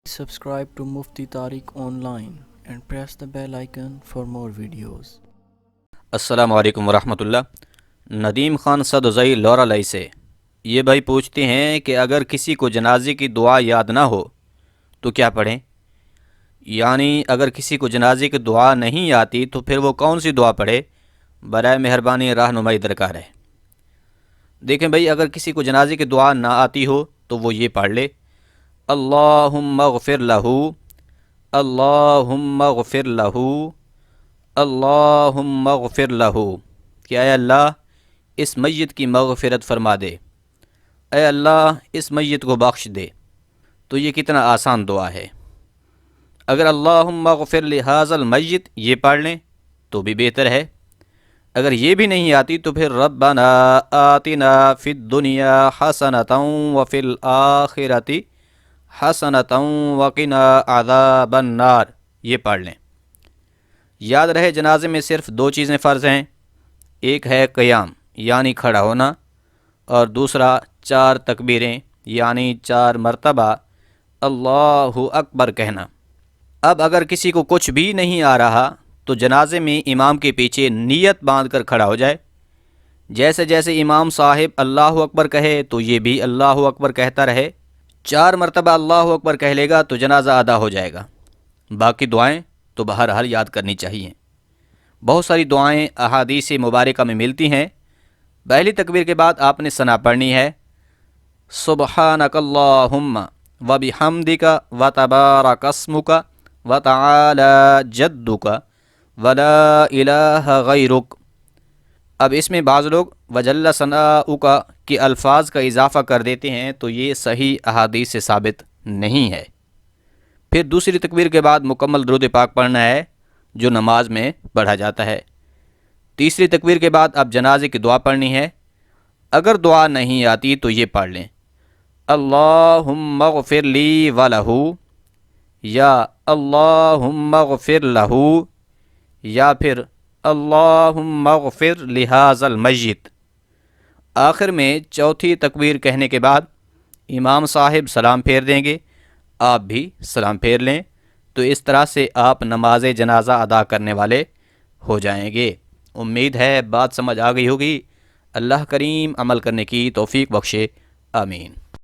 Subscribe to Mufti Tariq Online and press the bell icon for more videos. السلام علیکم ورحمۃ اللہ۔ ندیم خان صدزئی لورالئی سے یہ بھائی پوچھتے ہیں کہ اگر کسی کو جنازے کی دعا یاد نہ ہو تو کیا پڑھیں؟ یعنی اگر کسی کو جنازے کی دعا نہیں آتی تو پھر وہ کون سی دعا پڑھے؟ برائے مہربانی رہنمائی درکار ہے۔ دیکھیں بھائی، اگر کسی کو جنازے کی دعا نہ آتی ہو تو وہ یہ پڑھ لے: اللہم اغفر لہو، اللہم اغفر لہو، اللہم اغفر لہو، کہ اے اللہ اس میت کی مغفرت فرما دے، اے اللہ اس میت کو بخش دے۔ تو یہ کتنا آسان دعا ہے۔ اگر اللہم اغفر لہذا المیت یہ پڑھ لیں تو بھی بہتر ہے۔ اگر یہ بھی نہیں آتی تو پھر ربنا آتنا فی الدنیا حسنۃ وفی الآخرۃ حسنۃ وقنا عذاب النار یہ پڑھ لیں۔ یاد رہے جنازے میں صرف دو چیزیں فرض ہیں، ایک ہے قیام یعنی کھڑا ہونا، اور دوسرا 4 تکبیریں یعنی 4 مرتبہ اللہ اکبر کہنا۔ اب اگر کسی کو کچھ بھی نہیں آ رہا تو جنازے میں امام کے پیچھے نیت باندھ کر کھڑا ہو جائے۔ جیسے جیسے امام صاحب اللہ اکبر کہے تو یہ بھی اللہ اکبر کہتا رہے۔ 4 مرتبہ اللہ اکبر کہہ لے گا تو جنازہ ادا ہو جائے گا۔ باقی دعائیں تو بہرحال یاد کرنی چاہیے۔ بہت ساری دعائیں احادیث مبارکہ میں ملتی ہیں۔ پہلی تکبیر کے بعد آپ نے ثنا پڑھنی ہے: سبحانک اللہم وبحمدک وتبارک اسمک وتعالی جدک ولا الہ غیرک۔ اب اس میں بعض لوگ وجل ثناؤک کے الفاظ کا اضافہ کر دیتے ہیں تو یہ صحیح احادیث سے ثابت نہیں ہے۔ پھر دوسری تکبیر کے بعد مکمل درود پاک پڑھنا ہے جو نماز میں پڑھا جاتا ہے۔ تیسری تکبیر کے بعد اب جنازے کی دعا پڑھنی ہے۔ اگر دعا نہیں آتی تو یہ پڑھ لیں: اللہم اغفر لی ولہو، یا اللہم اغفر لہو، یا پھر اللہم اغفر لہذا المیت۔ آخر میں چوتھی تکبیر کہنے کے بعد امام صاحب سلام پھیر دیں گے، آپ بھی سلام پھیر لیں، تو اس طرح سے آپ نماز جنازہ ادا کرنے والے ہو جائیں گے۔ امید ہے بات سمجھ آ گئی ہوگی۔ اللہ کریم عمل کرنے کی توفیق بخشے، آمین۔